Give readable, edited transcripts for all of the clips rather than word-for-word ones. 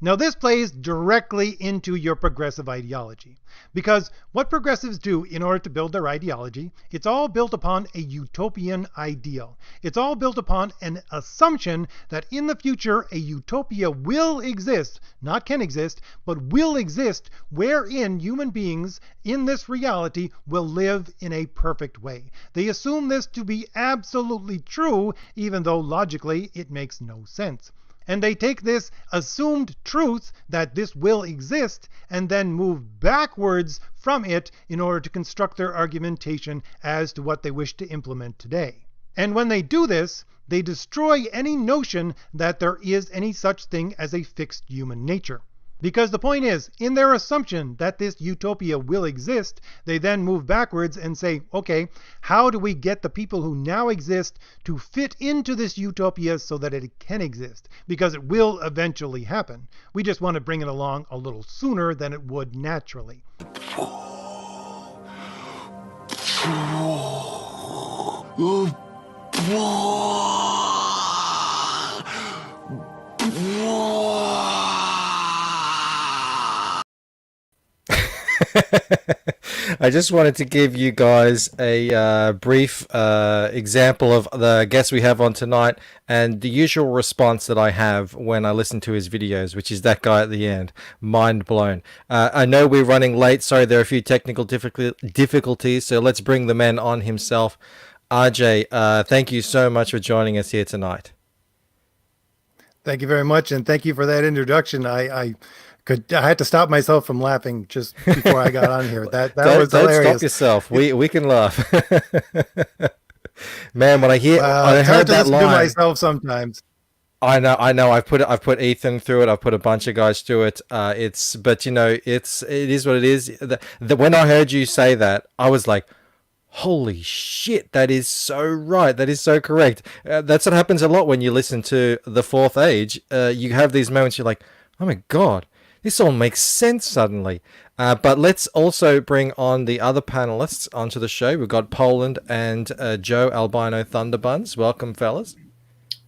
Now, this plays directly into your progressive ideology, because what progressives do in order to build their ideology, it's all built upon a utopian ideal. It's all built upon an assumption that in the future a utopia will exist, not can exist, but will exist, wherein human beings in this reality will live in a perfect way. They assume this to be absolutely true, even though logically it makes no sense. And they take this assumed truth that this will exist and then move backwards from it in order to construct their argumentation as to what they wish to implement today. And when they do this, they destroy any notion that there is any such thing as a fixed human nature. Because the point is, in their assumption that this utopia will exist, they then move backwards and say, okay, how do we get the people who now exist to fit into this utopia so that it can exist? Because it will eventually happen. We just want to bring it along a little sooner than it would naturally. I just wanted to give you guys a brief example of the guest we have on tonight and the usual response that I have when I listen to his videos, which is that guy at the end. Mind blown. I know we're running late. Sorry, there are a few technical difficulties, so let's bring the man on himself. RJ, thank you so much for joining us here tonight. Thank you very much, and thank you for that introduction. I had to stop myself from laughing just before I got on here. That was hilarious. Don't stop yourself. We can laugh. Man, when I heard that line, to myself sometimes. I know. I've put Ethan through it. I've put a bunch of guys through it. But you know, it is what it is. When I heard you say that, I was like, holy shit, that is so right. That is so correct. That's what happens a lot when you listen to The Fourth Age. You have these moments, you're like, oh my God, this all makes sense suddenly. But let's also bring on the other panelists onto the show. We've got Poland and Joe Albino Thunderbuns. Welcome, fellas.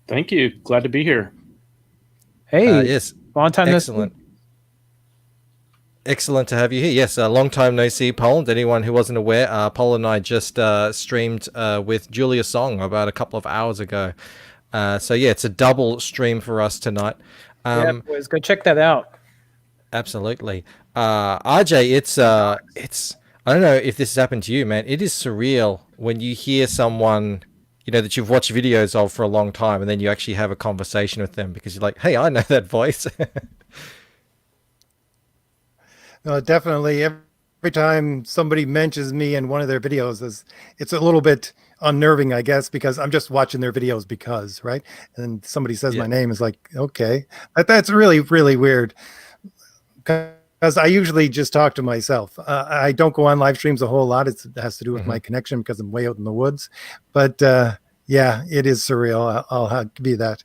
Thank you. Glad to be here. Hey, yes. Long time Excellent. Excellent to have you here. Yes, long time no see, Poland. Anyone who wasn't aware, Paul and I just streamed with Julia Song about a couple of hours ago. So yeah, it's a double stream for us tonight. Yeah, boys, go check that out. Absolutely. RJ, it's I don't know if this has happened to you, man. It is surreal when you hear someone, you know, that you've watched videos of for a long time, and then you actually have a conversation with them because you're like, hey, I know that voice. No, definitely. Every time somebody mentions me in one of their videos, it's a little bit unnerving, I guess, because I'm just watching their videos because, right? And somebody says my name, is like, okay, that's really, really weird. Because I usually just talk to myself. I don't go on live streams a whole lot. It has to do with my connection because I'm way out in the woods. But yeah, it is surreal. I'll give you that.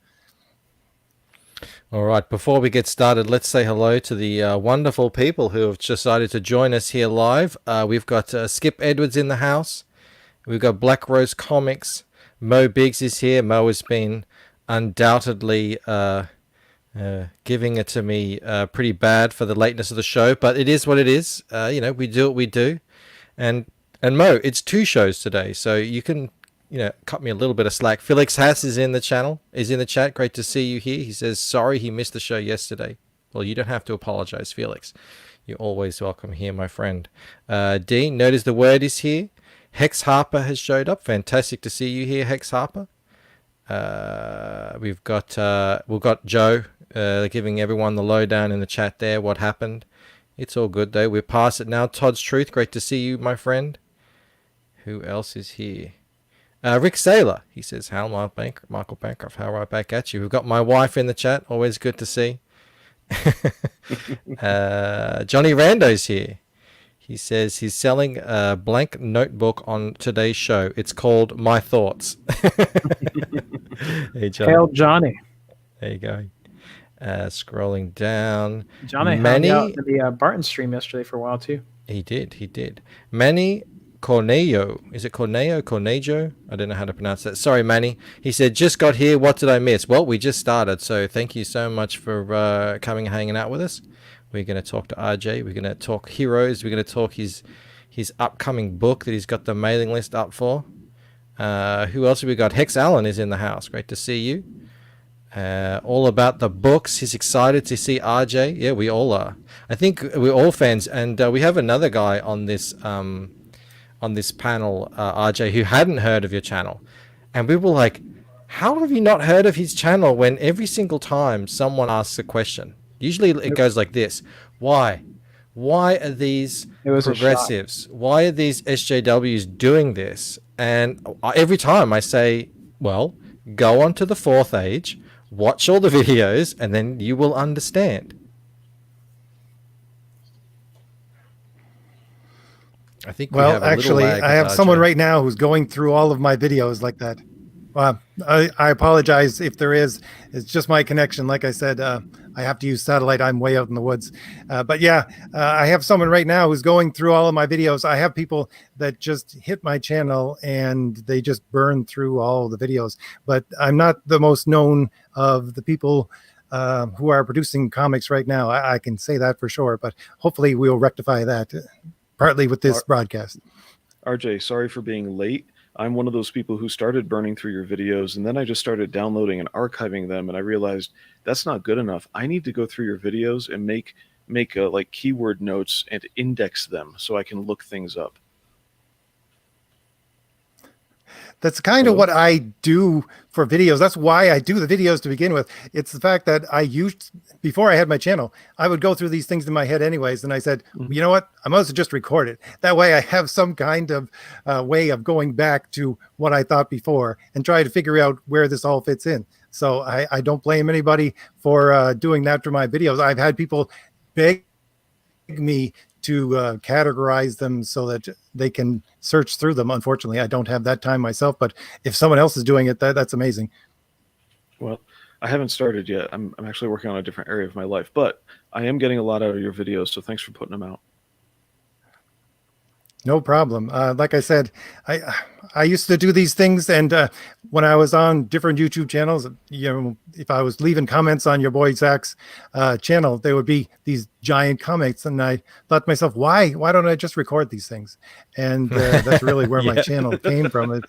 All right, before we get started, let's say hello to the wonderful people who have decided to join us here live. We've got Skip Edwards in the house. We've got Black Rose Comics. Mo Biggs is here. Mo has been undoubtedly giving it to me pretty bad for the lateness of the show, but it is what it is. You know, we do what we do. And Mo, it's 2 shows today, so you can, you know, cut me a little bit of slack. Felix Haas is in the chat. Great to see you here. He says, sorry he missed the show yesterday. Well, you don't have to apologize, Felix. You're always welcome here, my friend. Dean, notice the word is here. Hex Harper has showed up. Fantastic to see you here, Hex Harper. We've got Joe giving everyone the lowdown in the chat there, what happened. It's all good, though. We're past it now. Todd's Truth, great to see you, my friend. Who else is here? Rick Saylor, he says, how Michael Bancroft, how right back at you. We've got my wife in the chat, always good to see. Johnny Rando's here. He says he's selling a blank notebook on today's show. It's called My Thoughts. Hey, Johnny. Hail Johnny. There you go. Scrolling down. Johnny hung out in the Barton stream yesterday for a while, too. He did. Manny Corneo. Is it Corneo? Cornejo? I don't know how to pronounce that. Sorry, Manny. He said, just got here. What did I miss? Well, we just started. So thank you so much for coming and hanging out with us. We're going to talk to RJ. We're going to talk heroes. We're going to talk his upcoming book that he's got the mailing list up for. Who else have we got? Hex Allen is in the house. Great to see you. All about the books. He's excited to see RJ. Yeah, we all are. I think we're all fans. And we have another guy on this panel, RJ, who hadn't heard of your channel. And we were like, how have you not heard of his channel when every single time someone asks a question? Usually it goes like this. Why? Why are these progressives? Why are these SJWs doing this? And every time I say, well, go on to the fourth age, watch all the videos, and then you will understand. I think actually, I have someone right now who's going through all of my videos like that. I apologize if there is. It's just my connection. Like I said, I have to use satellite. I'm way out in the woods. But yeah, I have someone right now who's going through all of my videos. I have people that just hit my channel and they just burn through all the videos. But I'm not the most known of the people who are producing comics right now. I can say that for sure. But hopefully we'll rectify that. Partly with this broadcast. RJ, sorry for being late. I'm one of those people who started burning through your videos, and then I just started downloading and archiving them, and I realized that's not good enough. I need to go through your videos and make like keyword notes and index them so I can look things up. That's kind of what I do for videos. That's why I do the videos to begin with. It's the fact that before I had my channel, I would go through these things in my head anyways. And I said, you know what? I must have just record it. That way I have some kind of way of going back to what I thought before and try to figure out where this all fits in. So I don't blame anybody for doing that for my videos. I've had people beg me to categorize them so that they can search through them. Unfortunately, I don't have that time myself, but if someone else is doing it, that's amazing. Well, I haven't started yet. I'm actually working on a different area of my life, but I am getting a lot out of your videos, so thanks for putting them out. No problem. Like I said, I used to do these things, and when I was on different YouTube channels, if I was leaving comments on your boy Zach's channel, there would be these giant comments, and I thought to myself, why don't I just record these things? And that's really where my channel came from.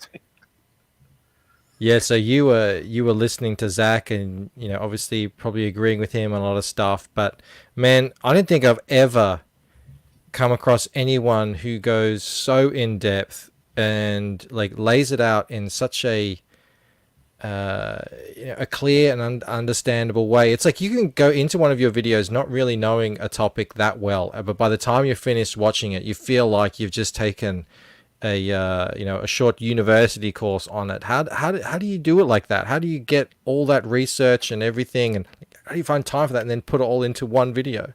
Yeah, so you were listening to Zach, and obviously probably agreeing with him on a lot of stuff. But man, I don't think I've ever come across anyone who goes so in depth and like lays it out in such a clear and understandable way. It's like you can go into one of your videos not really knowing a topic that well, but by the time you're finished watching it, you feel like you've just taken a short university course on it. How do you do it like that? How do you get all that research and everything, and how do you find time for that and then put it all into one video?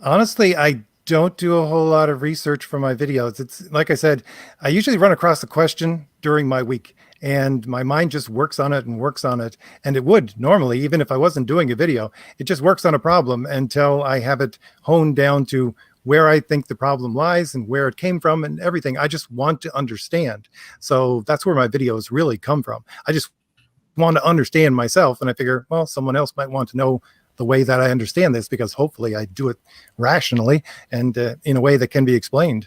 Honestly, I don't do a whole lot of research for my videos. It's like I said, I usually run across a question during my week and my mind just works on it and works on it. And it would normally, even if I wasn't doing a video, it just works on a problem until I have it honed down to where I think the problem lies and where it came from and everything. I just want to understand. So that's where my videos really come from. I just want to understand myself. And I figure, well, someone else might want to know the way that I understand this, because hopefully I do it rationally and in a way that can be explained.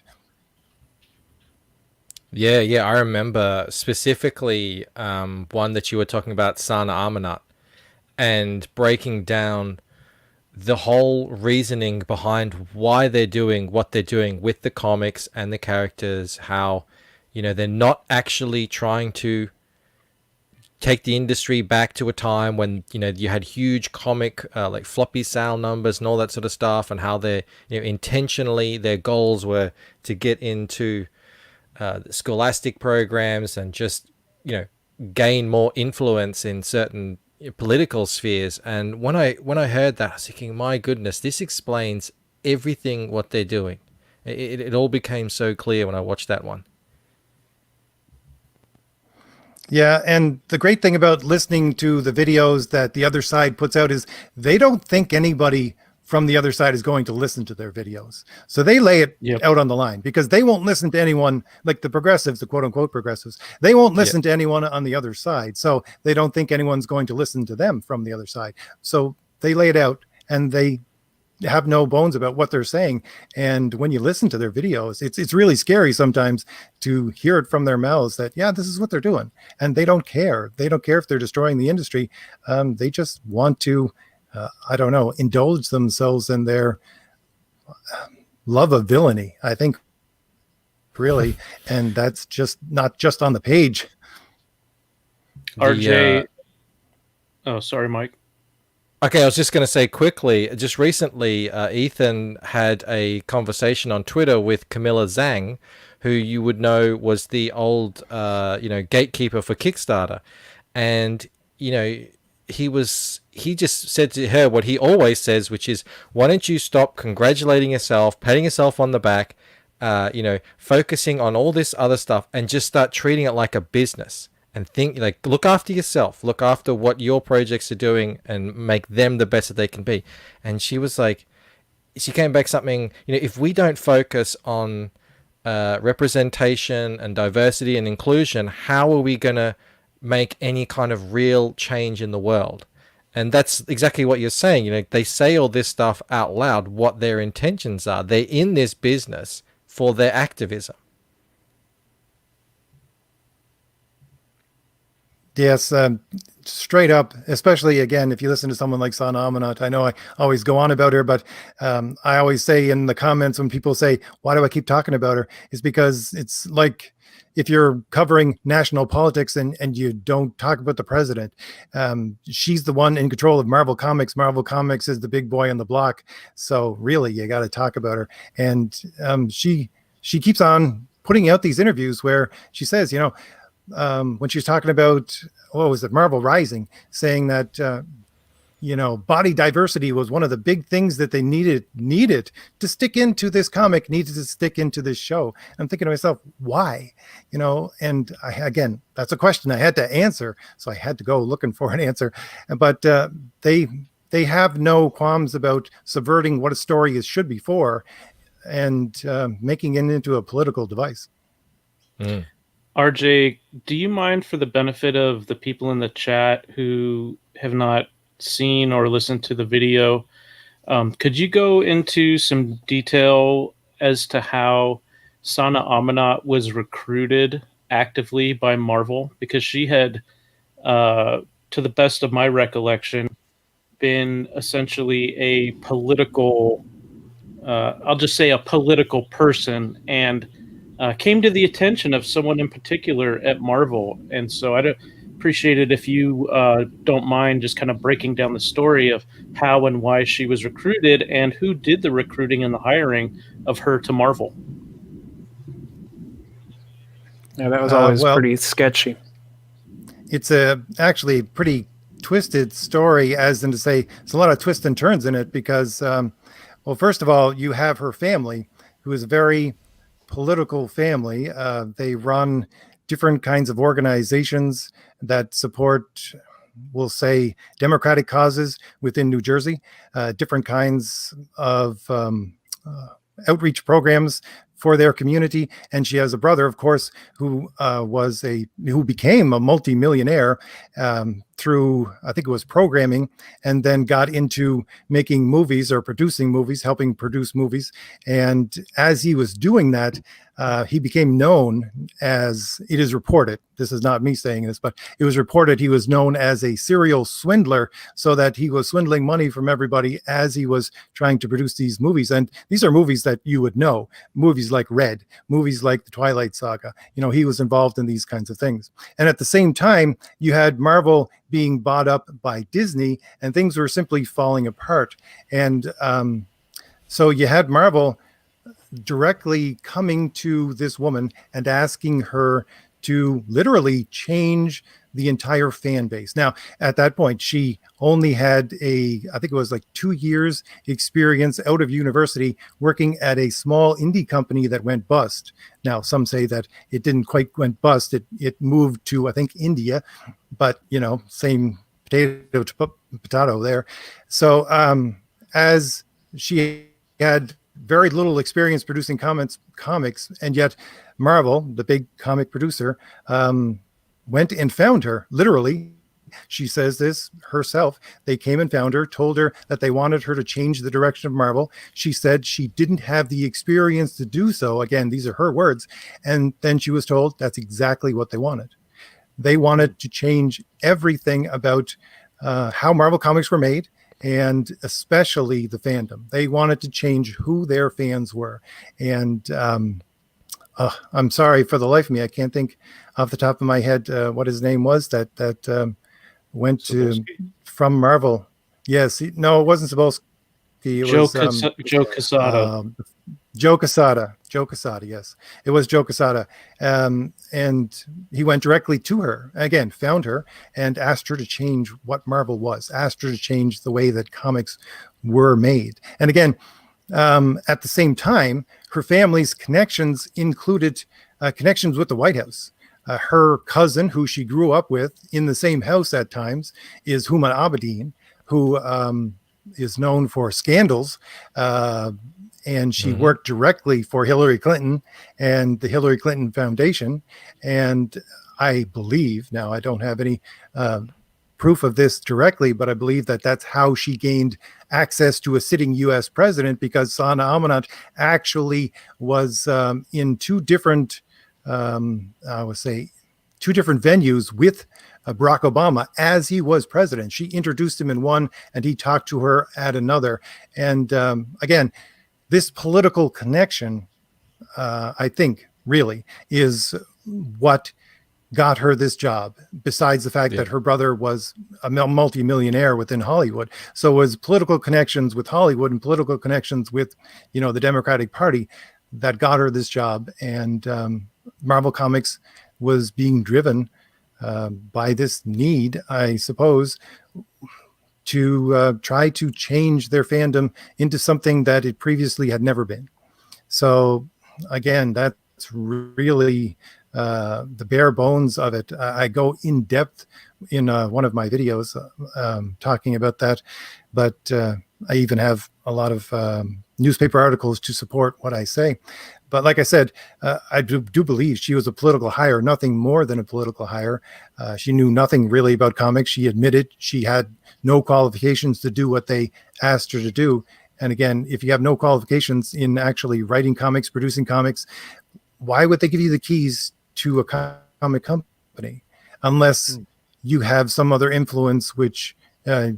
Yeah, I remember specifically one that you were talking about, Sana Amanat, and breaking down the whole reasoning behind why they're doing what they're doing with the comics and the characters, how they're not actually trying to take the industry back to a time when you had huge comic like floppy sale numbers and all that sort of stuff, and how they intentionally their goals were to get into scholastic programs and just gain more influence in certain political spheres. And when I heard that, I was thinking, my goodness, this explains everything what they're doing. It all became so clear when I watched that one. Yeah, and the great thing about listening to the videos that the other side puts out is they don't think anybody from the other side is going to listen to their videos. So they lay it out on the line, because they won't listen to anyone like the progressives, the quote unquote progressives. They won't listen to anyone on the other side. So they don't think anyone's going to listen to them from the other side. So they lay it out, and they have no bones about what they're saying. And when you listen to their videos, it's really scary sometimes to hear it from their mouths that, yeah, this is what they're doing. And they don't care. They don't care if they're destroying the industry. They just want to, I don't know, indulge themselves in their love of villainy, I think, really. And that's just not just on the page. RJ. Oh, sorry, Mike. Okay, I was just going to say quickly, just recently, Ethan had a conversation on Twitter with Camilla Zhang, who you would know was the old, gatekeeper for Kickstarter. And, he just said to her what he always says, which is, why don't you stop congratulating yourself, patting yourself on the back, focusing on all this other stuff, and just start treating it like a business. And think, look after yourself, look after what your projects are doing, and make them the best that they can be. And she was like, she came back something, if we don't focus on representation and diversity and inclusion, how are we going to make any kind of real change in the world? And that's exactly what you're saying. They say all this stuff out loud, what their intentions are. They're in this business for their activism. Yes, straight up, especially, again, if you listen to someone like Sana Amanat. I know I always go on about her, but I always say in the comments when people say, why do I keep talking about her? It's because it's like if you're covering national politics and you don't talk about the president. She's the one in control of Marvel Comics. Marvel Comics is the big boy on the block. So really, you got to talk about her. And she keeps on putting out these interviews where she says, when she's talking about, what was it, Marvel Rising, saying that, body diversity was one of the big things that they needed to stick into this comic, needed to stick into this show. I'm thinking to myself, why? And again, that's a question I had to answer. So I had to go looking for an answer. But they have no qualms about subverting what a story should be for, and making it into a political device. Mm. RJ, do you mind, for the benefit of the people in the chat who have not seen or listened to the video, could you go into some detail as to how Sana Amanat was recruited actively by Marvel? Because she had, to the best of my recollection, been essentially a political, I'll just say a political person, and came to the attention of someone in particular at Marvel. And so I'd appreciate it if you don't mind just kind of breaking down the story of how and why she was recruited, and who did the recruiting and the hiring of her to Marvel. Yeah, that was always pretty sketchy. It's actually pretty twisted story, as in to say, there's a lot of twists and turns in it, because, first of all, you have her family, who is a very political family. They run different kinds of organizations that support, we'll say, democratic causes within New Jersey, different kinds of outreach programs for their community. And she has a brother, of course, who became a multimillionaire through, I think it was programming, and then got into making movies or producing movies, helping produce movies. And as he was doing that, he became known as, it is reported, this is not me saying this, but it was reported he was known as a serial swindler, so that he was swindling money from everybody as he was trying to produce these movies. And these are movies that you would know, movies like Red, movies like the Twilight Saga. He was involved in these kinds of things. And at the same time, you had Marvel being bought up by Disney, and things were simply falling apart. And so you had Marvel directly coming to this woman and asking her to literally change the entire fan base. Now, at that point, she only had I think it was like 2 years experience out of university working at a small indie company that went bust. Now, some say that it didn't quite went bust. It moved to, I think, India, but, same potato to potato there. So as she had very little experience producing comics, and yet Marvel, the big comic producer, went and found her. Literally, she says this herself. They came and found her, told her that they wanted her to change the direction of Marvel. She said she didn't have the experience to do so. Again, these are her words. And then she was told that's exactly what they wanted. They wanted to change everything about how Marvel comics were made, and especially the fandom. They wanted to change who their fans were. And I'm sorry, for the life of me, I can't think off the top of my head what his name was that went from Marvel. Yes, no, it wasn't Sapolsky. It was Joe Quesada. Joe Quesada. Joe Quesada, yes. It was Joe Quesada. And he went directly to her, again, found her, and asked her to change what Marvel was, asked her to change the way that comics were made. And again, at the same time, her family's connections included connections with the White House. Her cousin, who she grew up with in the same house at times, is Huma Abedin, who is known for scandals. And she worked directly for Hillary Clinton and the Hillary Clinton Foundation. And I believe, now I don't have any proof of this directly, but I believe that that's how she gained access to a sitting U.S. president, because Sana Amanat actually was in two different venues with Barack Obama as he was president. She introduced him in one and he talked to her at another. And again, this political connection, I think, really is what got her this job, besides the fact that her brother was a multi-millionaire within Hollywood. So it was political connections with Hollywood and political connections with, the Democratic Party that got her this job. And Marvel Comics was being driven by this need, I suppose, to try to change their fandom into something that it previously had never been. So again, that's really the bare bones of it. I go in depth in one of my videos talking about that, but I even have a lot of newspaper articles to support what I say. But like I said, I do believe she was a political hire, nothing more than a political hire. She knew nothing really about comics. She admitted she had no qualifications to do what they asked her to do. And again, if you have no qualifications in actually writing comics, producing comics, why would they give you the keys to a comic company unless you have some other influence which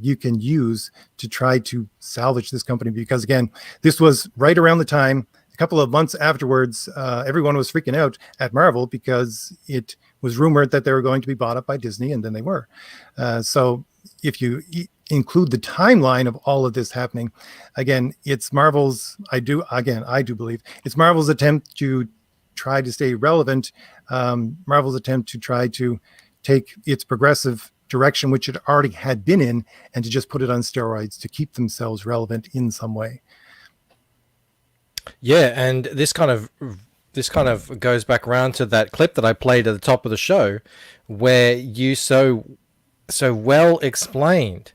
you can use to try to salvage this company? Because again, this was right around the time, a couple of months afterwards, everyone was freaking out at Marvel because it was rumored that they were going to be bought up by Disney, and then they were. So if you include the timeline of all of this happening, again, it's Marvel's, I do believe, it's Marvel's attempt to try to stay relevant, Marvel's attempt to try to take its progressive direction, which it already had been in, and to just put it on steroids to keep themselves relevant in some way. Yeah, and this kind of goes back around to that clip that I played at the top of the show, where you so well explained,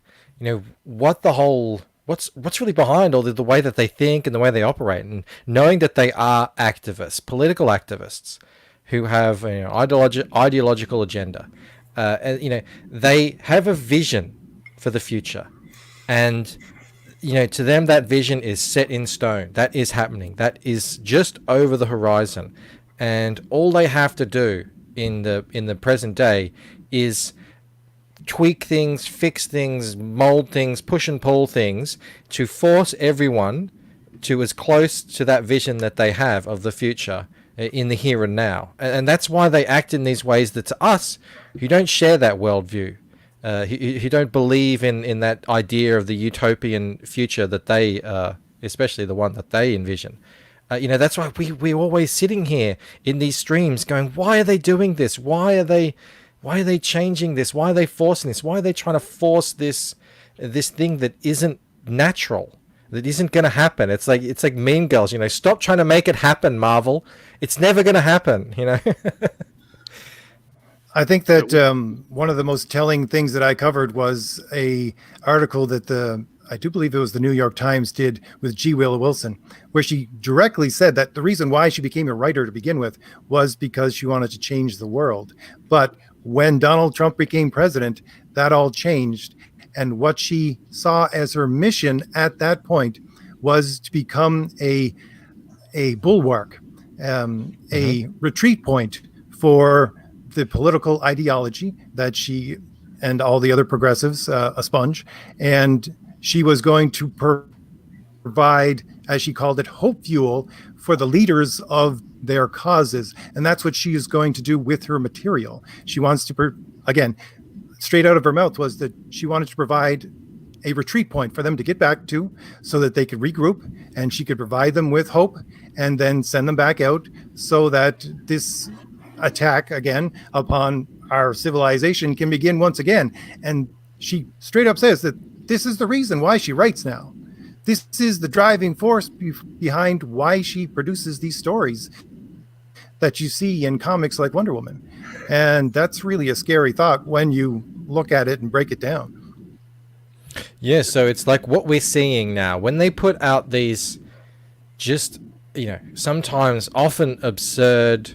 what the whole what's really behind all the way that they think and the way they operate, and knowing that they are activists, political activists, who have ideological agenda, and they have a vision for the future, and to them that vision is set in stone. That is happening. That is just over the horizon, and all they have to do in the present day is tweak things, fix things, mold things, push and pull things to force everyone to as close to that vision that they have of the future in the here and now. And that's why they act in these ways that to us who don't share that worldview, who don't believe in that idea of the utopian future that they, especially the one that they envision. That's why we're always sitting here in these streams going, why are they doing this? Why are they changing this? Why are they forcing this? Why are they trying to force this thing that isn't natural, that isn't going to happen? It's like Mean Girls, stop trying to make it happen, Marvel. It's never going to happen, I think that one of the most telling things that I covered was a article that the I do believe it was the New York Times did with GWilla Wilson, where she directly said that the reason why she became a writer to begin with was because she wanted to change the world. But when Donald Trump became president, that all changed. And what she saw as her mission at that point was to become a bulwark, a retreat point for the political ideology that she and all the other progressives, a sponge, and she was going to provide, as she called it, hope fuel for the leaders of their causes. And that's what she is going to do with her material. She wants to, again, straight out of her mouth was that she wanted to provide a retreat point for them to get back to so that they could regroup, and she could provide them with hope and then send them back out so that this attack again upon our civilization can begin once again. And she straight up says that this is the reason why she writes now. This is the driving force behind why she produces these stories that you see in comics like Wonder Woman. And that's really a scary thought when you look at it and break it down. Yeah, so it's like what we're seeing now. When they put out these just, sometimes often absurd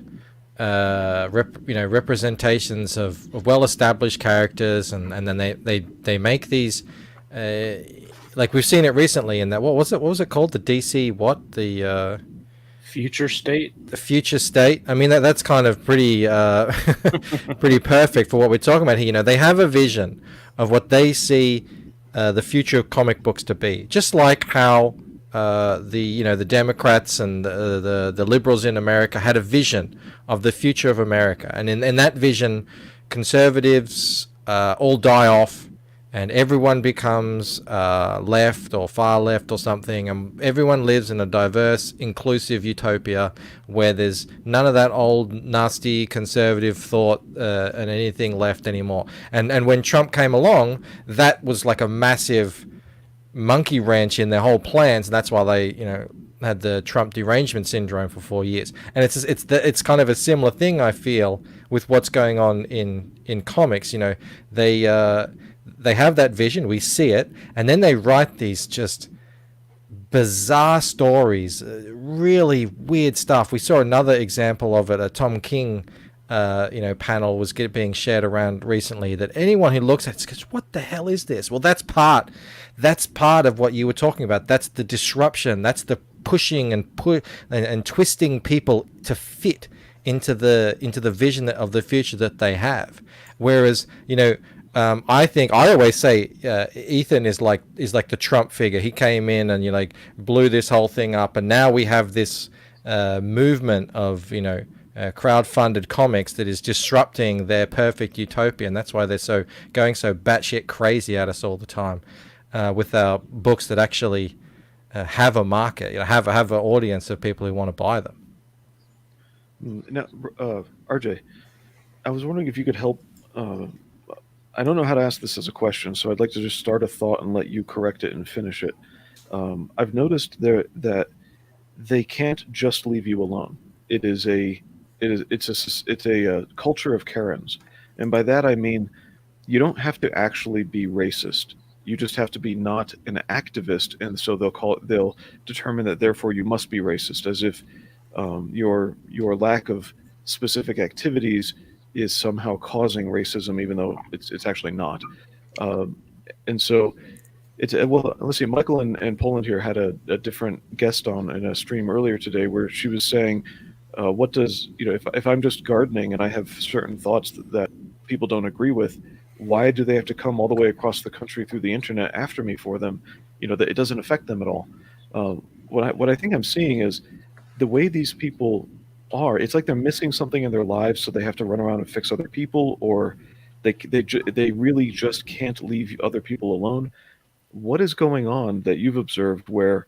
representations of well-established characters, and then they make these like we've seen it recently in that what was it called, the DC the Future State. The Future State. I mean, that's kind of pretty pretty perfect for what we're talking about here. They have a vision of what they see the future of comic books to be, just like how the Democrats and the liberals in America had a vision of the future of America, and in that vision, conservatives all die off, and everyone becomes left or far left or something, and everyone lives in a diverse, inclusive utopia where there's none of that old, nasty, conservative thought and anything left anymore. And when Trump came along, that was like a massive monkey wrench in their whole plans, and that's why they, had the Trump derangement syndrome for 4 years. And it's kind of a similar thing, I feel, with what's going on in comics. They have that vision, we see it, and then they write these just bizarre stories, really weird stuff. We saw another example of it, a Tom King panel was being shared around recently, that anyone who looks at it goes, what the hell is this? Well, that's part of what you were talking about. That's the disruption. That's the pushing and twisting people to fit into the vision of the future that they have. Whereas, I think I always say Ethan is like the Trump figure. He came in and blew this whole thing up, and now we have this movement of crowd-funded comics that is disrupting their perfect utopia, and that's why they're going so batshit crazy at us all the time with our books that actually have a market, have an audience of people who want to buy them. Now, RJ, I was wondering if you could help. I don't know how to ask this as a question, so I'd like to just start a thought and let you correct it and finish it. I've noticed that they can't just leave you alone. It's a culture of Karens, and by that I mean you don't have to actually be racist. You just have to be not an activist, and so they'll determine that therefore you must be racist, as if your lack of specific activities is somehow causing racism, even though it's actually not. And so let's see. Michael and Poland here had a different guest on in a stream earlier today where she was saying, what does if I'm just gardening and I have certain thoughts that people don't agree with, why do they have to come all the way across the country through the internet after me for them? That it doesn't affect them at all. What I think I'm seeing is the way these people are. It's like they're missing something in their lives, so they have to run around and fix other people, or they really just can't leave other people alone. What is going on that you've observed? Where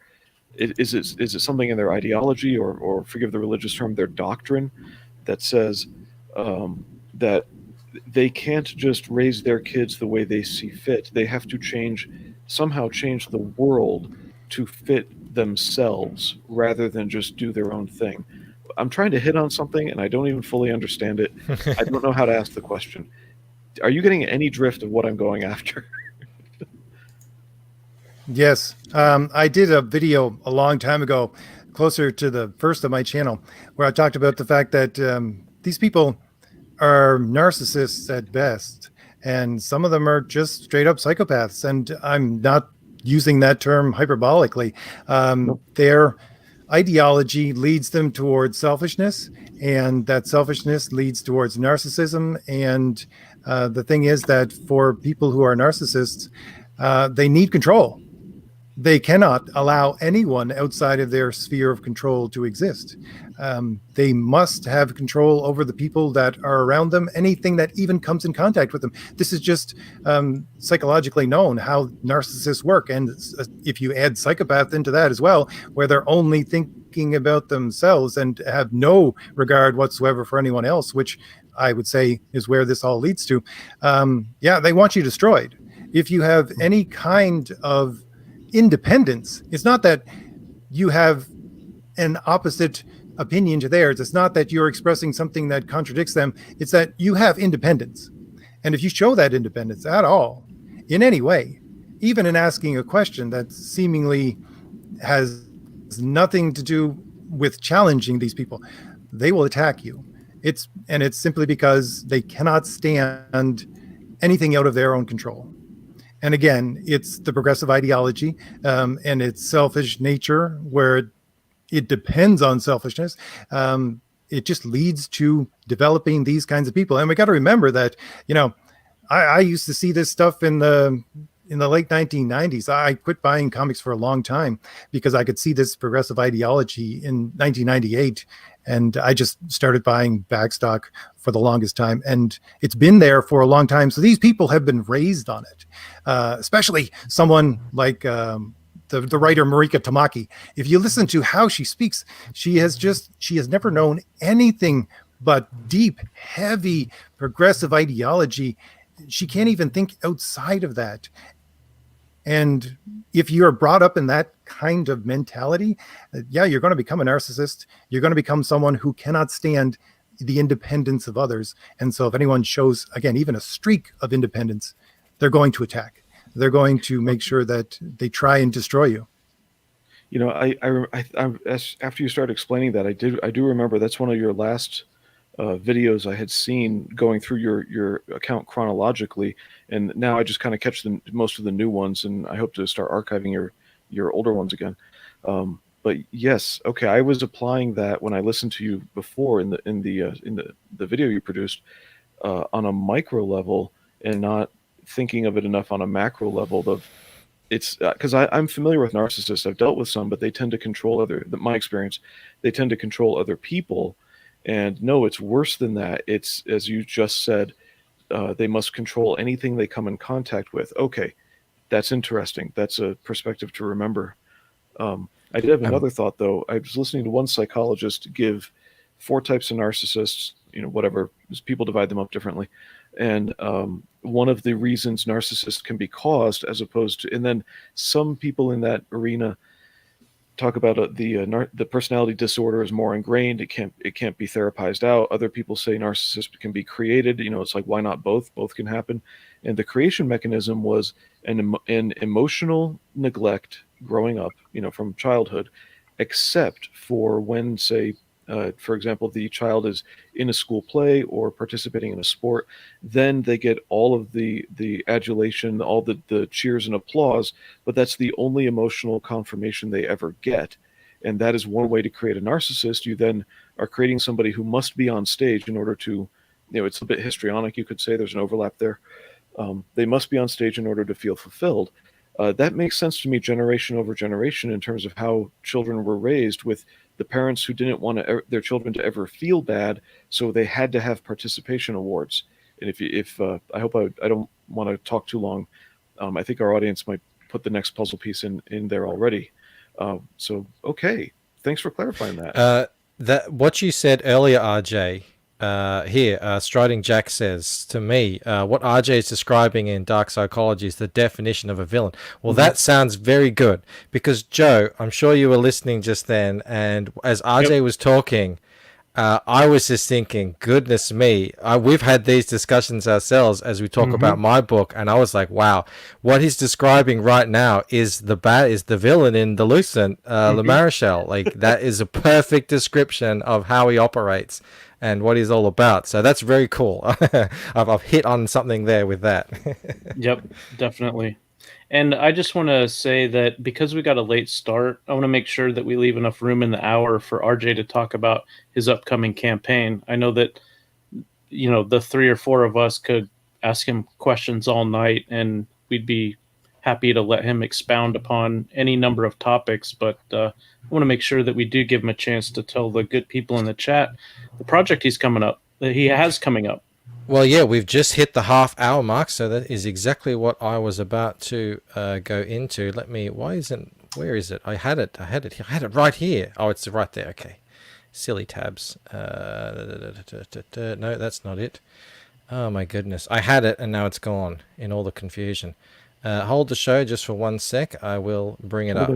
is it something in their ideology, or forgive the religious term, their doctrine, that says that they can't just raise their kids the way they see fit? They have to somehow change the world to fit themselves rather than just do their own thing. I'm trying to hit on something and I don't even fully understand it. I don't know how to ask the question. Are you getting any drift of what I'm going after? Yes. I did a video a long time ago, closer to the first of my channel, where I talked about the fact that these people are narcissists at best, and some of them are just straight up psychopaths. And I'm not using that term hyperbolically. Their ideology leads them towards selfishness, and that selfishness leads towards narcissism. And the thing is that for people who are narcissists, they need control. They cannot allow anyone outside of their sphere of control to exist. They must have control over the people that are around them, anything that even comes in contact with them. This is just psychologically known how narcissists work. And if you add psychopath into that as well, where they're only thinking about themselves and have no regard whatsoever for anyone else, which I would say is where this all leads to. They want you destroyed. If you have any kind of independence, it's not that you have an opposite opinion to theirs. It's not that you're expressing something that contradicts them. It's that you have independence. And if you show that independence at all, in any way, even in asking a question that seemingly has nothing to do with challenging these people, they will attack you. It's simply because they cannot stand anything out of their own control. And again, it's the progressive ideology and its selfish nature, where it depends on selfishness. It just leads to developing these kinds of people. And we got to remember that, I used to see this stuff in the late 1990s. I quit buying comics for a long time because I could see this progressive ideology in 1998. And I just started buying backstock for the longest time. And it's been there for a long time. So these people have been raised on it, especially someone like the writer Marika Tamaki. If you listen to how she speaks, she has never known anything but deep, heavy, progressive ideology. She can't even think outside of that. And if you're brought up in that kind of mentality, you're going to become a narcissist. You're going to become someone who cannot stand the independence of others. And so if anyone shows, again, even a streak of independence, they're going to attack. They're going to make sure that they try and destroy you. I after you started explaining that, I do remember that's one of your last videos I had seen going through your account chronologically, and now I just kind of catch most of the new ones, and I hope to start archiving your older ones again. But yes, okay, I was applying that when I listened to you before in the video you produced on a micro level, and not thinking of it enough on a macro level of it's because I'm familiar with narcissists. I've dealt with some, but they tend to control my experience, they tend to control other people. And no, it's worse than that. It's, as you just said, they must control anything they come in contact with. Okay, that's interesting. That's a perspective to remember. I did have another thought, though. I was listening to one psychologist give 4 types of narcissists, whatever, people divide them up differently. And one of the reasons narcissists can be caused, as opposed to, and then some people in that arena talk about the personality disorder is more ingrained. It can't be therapized out. Other people say narcissism can be created. It's like, why not both? Both can happen. And the creation mechanism was an emotional neglect growing up, from childhood, except for when, say, for example, the child is in a school play or participating in a sport, then they get all of the adulation, all the cheers and applause, but that's the only emotional confirmation they ever get. And that is one way to create a narcissist. You then are creating somebody who must be on stage in order to, it's a bit histrionic, you could say. There's an overlap there. They must be on stage in order to feel fulfilled. That makes sense to me generation over generation in terms of how children were raised, with the parents who didn't want their children to ever feel bad, so they had to have participation awards. And if I hope I don't want to talk too long. I think our audience might put the next puzzle piece in there already. So okay, thanks for clarifying that. That what you said earlier, RJ. Striding Jack says to me, what RJ is describing in Dark Psychology is the definition of a villain. Well, that sounds very good, because Joe, I'm sure you were listening just then, and as RJ was talking, I was just thinking, goodness me, we've had these discussions ourselves as we talk about my book, and I was like, wow, what he's describing right now is the villain in the Lucent, Le Marechal. Like, that is a perfect description of how he operates and what he's all about. So that's very cool. I've hit on something there with that. Yep, definitely. And I just want to say that because we got a late start, I want to make sure that we leave enough room in the hour for RJ to talk about his upcoming campaign. I know that, the 3 or 4 of us could ask him questions all night, and we'd be happy to let him expound upon any number of topics. But I want to make sure that we do give him a chance to tell the good people in the chat the project he has coming up. Well, yeah, we've just hit the half-hour mark, so that is exactly what I was about to go into. Where is it? I had it right here. Oh, it's right there. Okay. Silly tabs. No, that's not it. Oh, my goodness. I had it, and now it's gone in all the confusion. Hold the show just for 1 sec. I will bring it up.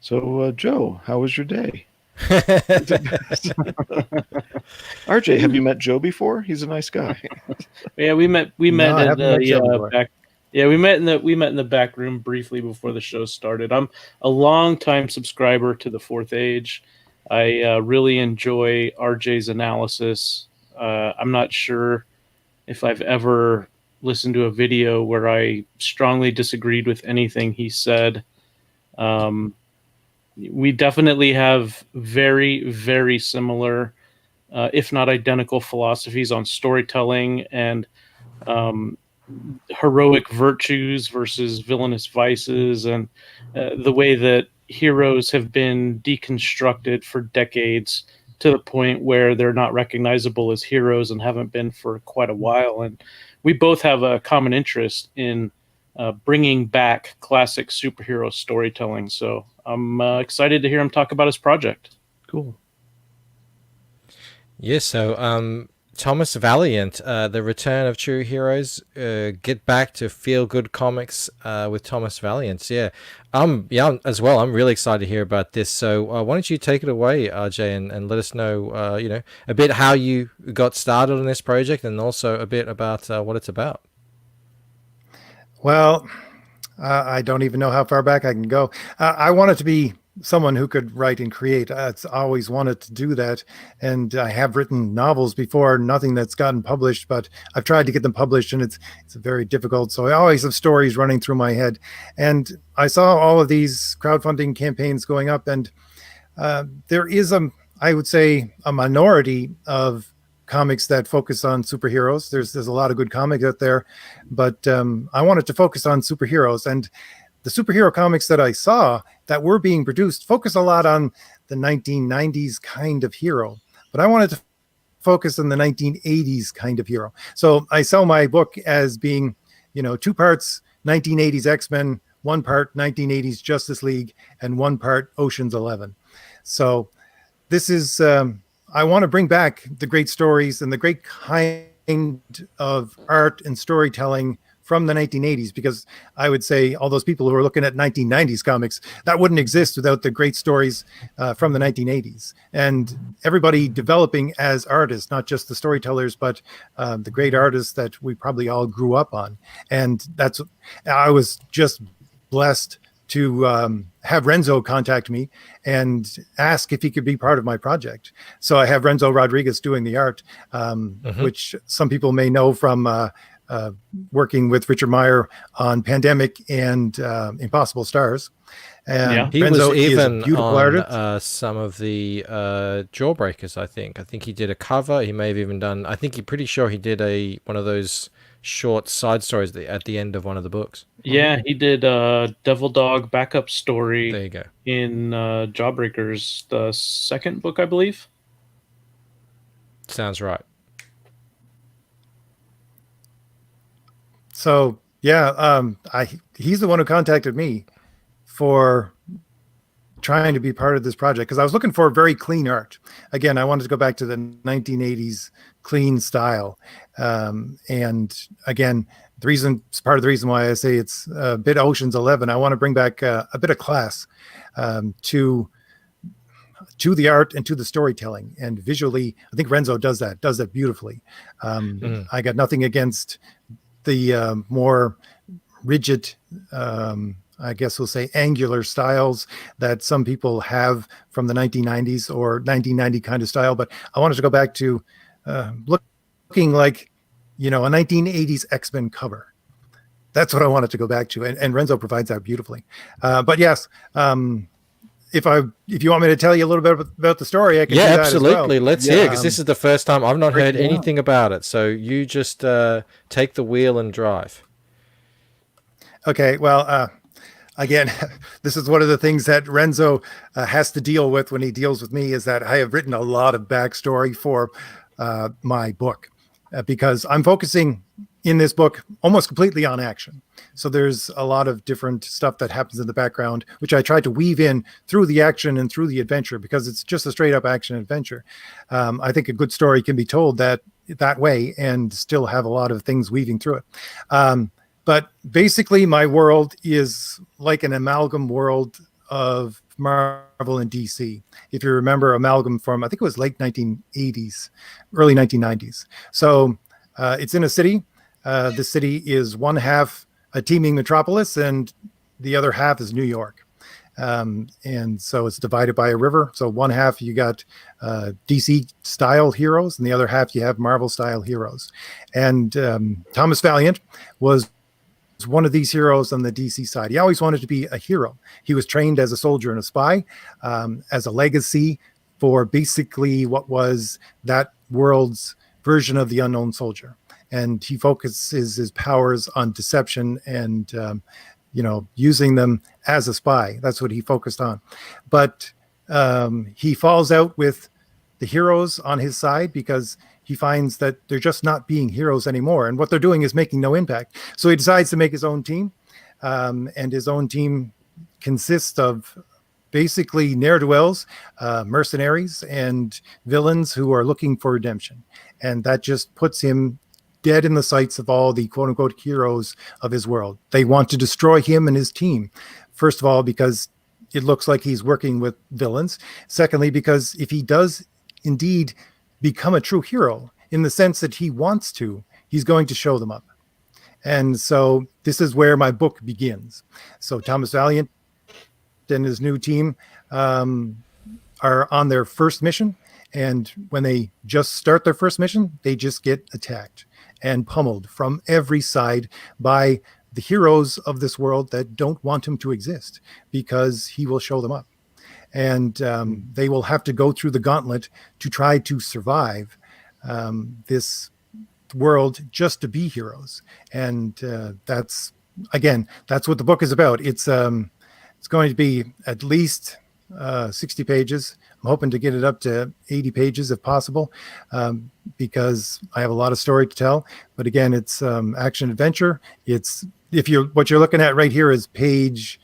So, Joe, how was your day? RJ, have you met Joe before? He's a nice guy. Yeah, we met in the back. Yeah, we met in the back room briefly before the show started. I'm a long-time subscriber to the Fourth Age. I really enjoy RJ's analysis. I'm not sure if I've ever listened to a video where I strongly disagreed with anything he said. We definitely have very, very similar, if not identical, philosophies on storytelling and heroic virtues versus villainous vices, and the way that heroes have been deconstructed for decades to the point where they're not recognizable as heroes and haven't been for quite a while. And we both have a common interest in bringing back classic superhero storytelling. So I'm excited to hear him talk about his project. Cool. Yes, so Thomas Valiant, The Return of True Heroes, get back to feel-good comics with Thomas Valiant. Yeah, as well. I'm really excited to hear about this. So why don't you take it away, RJ, and let us know, a bit how you got started on this project, and also a bit about what it's about. Well, I don't even know how far back I can go. I wanted to be someone who could write and create. I've always wanted to do that. And I have written novels before, nothing that's gotten published, but I've tried to get them published, and it's very difficult. So I always have stories running through my head. And I saw all of these crowdfunding campaigns going up, and there is I would say, a minority of comics that focus on superheroes. There's a lot of good comics out there, but I wanted to focus on superheroes, and the superhero comics that I saw that were being produced focus a lot on the 1990s kind of hero, but I wanted to focus on the 1980s kind of hero. So I sell my book as being, 2 parts 1980s X-Men, 1 part 1980s Justice League, and 1 part Ocean's 11. So this is I want to bring back the great stories and the great kind of art and storytelling from the 1980s, because I would say all those people who are looking at 1990s comics, that wouldn't exist without the great stories from the 1980s, and everybody developing as artists, not just the storytellers, but the great artists that we probably all grew up on. And I was just blessed to have Renzo contact me and ask if he could be part of my project. So I have Renzo Rodriguez doing the art, which some people may know from working with Richard Meyer on Pandemic and Impossible Stars. And he Renzo was even is a beautiful on artist. some of the Jawbreakers. I think he did a cover. He may have even done. Pretty sure he did one of those short side stories at the end of one of the books. Yeah, he did Devil Dog backup story. There you go. In Jawbreakers, the second book, I believe. Sounds right. So yeah, he's the one who contacted me for trying to be part of this project, because I was looking for very clean art. Again, I wanted to go back to the 1980s clean style. And again, part of the reason why I say it's a bit Ocean's 11, I want to bring back a bit of class to to the art and to the storytelling. And visually, I think Renzo does that beautifully. I got nothing against the more rigid, I guess we'll say angular styles that some people have from the 1990s or 1990 kind of style. But I wanted to go back to looking like, a 1980s X-Men cover. That's what I wanted to go back to. And Renzo provides that beautifully. But yes, if you want me to tell you a little bit about the story, I can do that absolutely. as well. Let's hear, because this is the first time I've not heard anything about it. So you just take the wheel and drive. Okay, well, again, this is one of the things that Renzo has to deal with when he deals with me, is that I have written a lot of backstory for my book because I'm focusing in this book almost completely on action. So there's a lot of different stuff that happens in the background, which I tried to weave in through the action and through the adventure, because it's just a straight up action adventure. I think a good story can be told that way and still have a lot of things weaving through it. But basically my world is like an amalgam world of Marvel and DC. If you remember Amalgam from, I think it was late 1980s, early 1990s. So it's in a city. The city is one half a teeming metropolis and the other half is New York. And so it's divided by a river. So one half you got DC style heroes and the other half you have Marvel style heroes. And Thomas Valiant was one of these heroes on the DC side. He always wanted to be a hero. He was trained as a soldier and a spy, as a legacy for basically what was that world's version of the unknown soldier. And he focuses his powers on deception and, using them as a spy. That's what he focused on. But he falls out with the heroes on his side because he finds that they're just not being heroes anymore. And what they're doing is making no impact. So he decides to make his own team. And his own team consists of basically ne'er-do-wells, mercenaries, and villains who are looking for redemption. And that just puts him dead in the sights of all the quote-unquote heroes of his world. They want to destroy him and his team. First of all, because it looks like he's working with villains. Secondly, because if he does indeed become a true hero in the sense that he wants to, he's going to show them up. And so this is where my book begins. So Thomas Valiant and his new team are on their first mission. And when they just start their first mission, they just get attacked and pummeled from every side by the heroes of this world that don't want him to exist, because he will show them up. And they will have to go through the gauntlet to try to survive this world just to be heroes. And that's what the book is about. It's going to be at least 60 pages. I'm hoping to get it up to 80 pages if possible, because I have a lot of story to tell. But again, it's action adventure. It's what you're looking at right here is page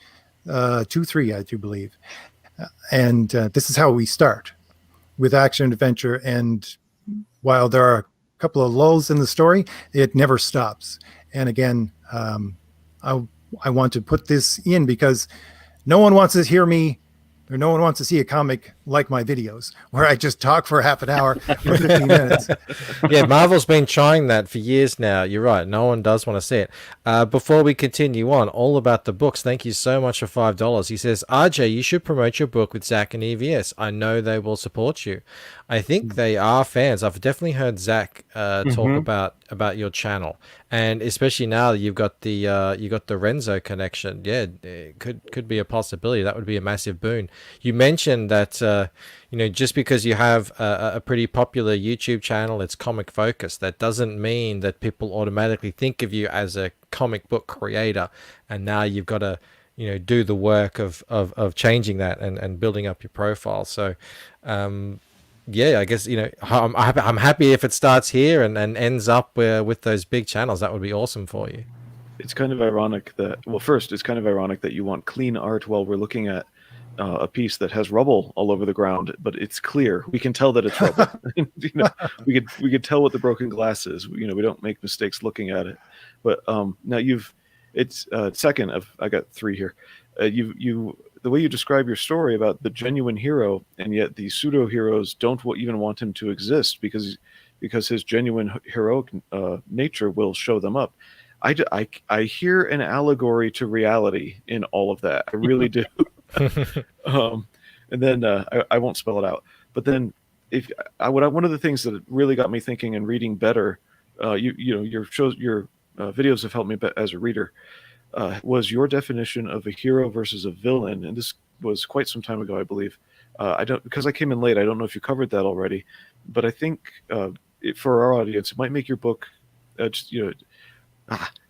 2-3, I do believe. And this is how we start with action adventure. And while there are a couple of lulls in the story, it never stops. And again, I want to put this in because no one wants to hear me, or no one wants to see a comic like my videos where I just talk for half an hour or 15 minutes. Yeah, Marvel's been trying that for years now. You're right. No one does want to see it. Before we continue on, all about the books, thank you so much for $5. He says, RJ, you should promote your book with Zach and EVS. I know they will support you. I think they are fans. I've definitely heard Zach talk about your channel, and especially now that you've got the Renzo connection. Yeah, it could be a possibility. That would be a massive boon. You mentioned that just because you have a pretty popular YouTube channel, it's comic focused. That doesn't mean that people automatically think of you as a comic book creator, and now you've got to do the work of changing that and building up your profile. So yeah, I guess I'm happy if it starts here and ends up with those big channels. That would be awesome for you. It's kind of ironic that, well, first, it's kind of ironic that you want clean art while we're looking at a piece that has rubble all over the ground, but it's clear. We can tell that it's rubble. We could tell what the broken glass is. We don't make mistakes looking at it. But now it's second of, I got 3 here. the way you describe your story about the genuine hero, and yet the pseudo heroes don't even want him to exist because his genuine heroic nature will show them up. I hear an allegory to reality in all of that. I really do. And then I won't spell it out. But then, one of the things that really got me thinking and reading better, your videos have helped me as a reader, was your definition of a hero versus a villain, and this was quite some time ago, I believe. Because I came in late, I don't know if you covered that already, but I think for our audience, it might make your book,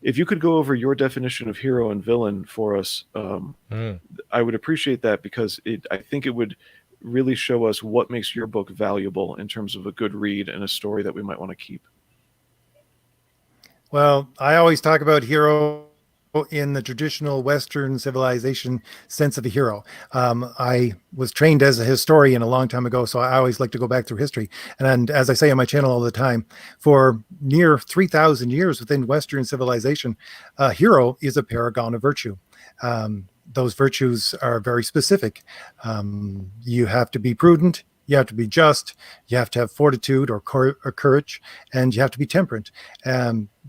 if you could go over your definition of hero and villain for us, I would appreciate that, because I think it would really show us what makes your book valuable in terms of a good read and a story that we might want to keep. Well, I always talk about hero in the traditional Western civilization sense of a hero. I was trained as a historian a long time ago, so I always like to go back through history. And as I say on my channel all the time, for near 3,000 years within Western civilization, a hero is a paragon of virtue. Those virtues are very specific. You have to be prudent, you have to be just, you have to have fortitude or courage, and you have to be temperate.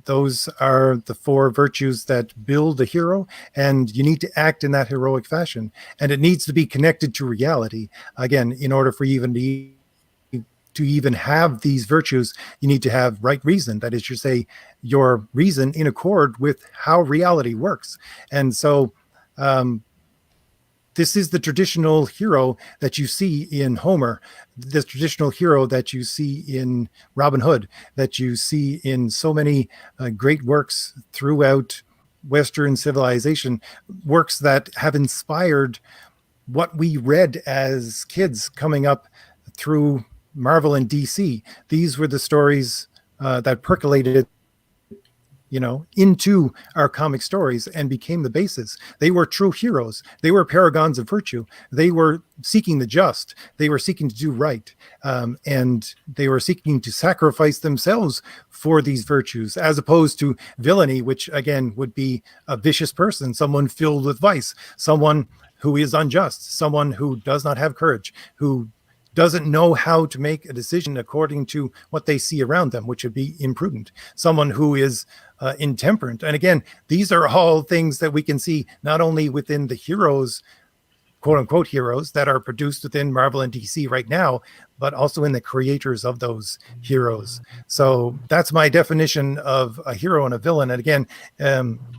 Those are the 4 virtues that build a hero, and you need to act in that heroic fashion. And it needs to be connected to reality. Again, in order for to even have these virtues, you need to have right reason. That is to say, your reason in accord with how reality works. And so this is the traditional hero that you see in Homer, this traditional hero that you see in Robin Hood, that you see in so many great works throughout Western civilization, works that have inspired what we read as kids coming up through Marvel and DC. These were the stories that percolated into our comic stories and became the basis. They were true heroes. They were paragons of virtue. They were seeking the just. They were seeking to do right. And they were seeking to sacrifice themselves for these virtues, as opposed to villainy, which again would be a vicious person, someone filled with vice, someone who is unjust, someone who does not have courage, who doesn't know how to make a decision according to what they see around them, which would be imprudent, someone who is intemperate. And again, these are all things that we can see not only within the heroes, quote unquote heroes, that are produced within Marvel and DC right now, but also in the creators of those heroes. So that's my definition of a hero and a villain. And again,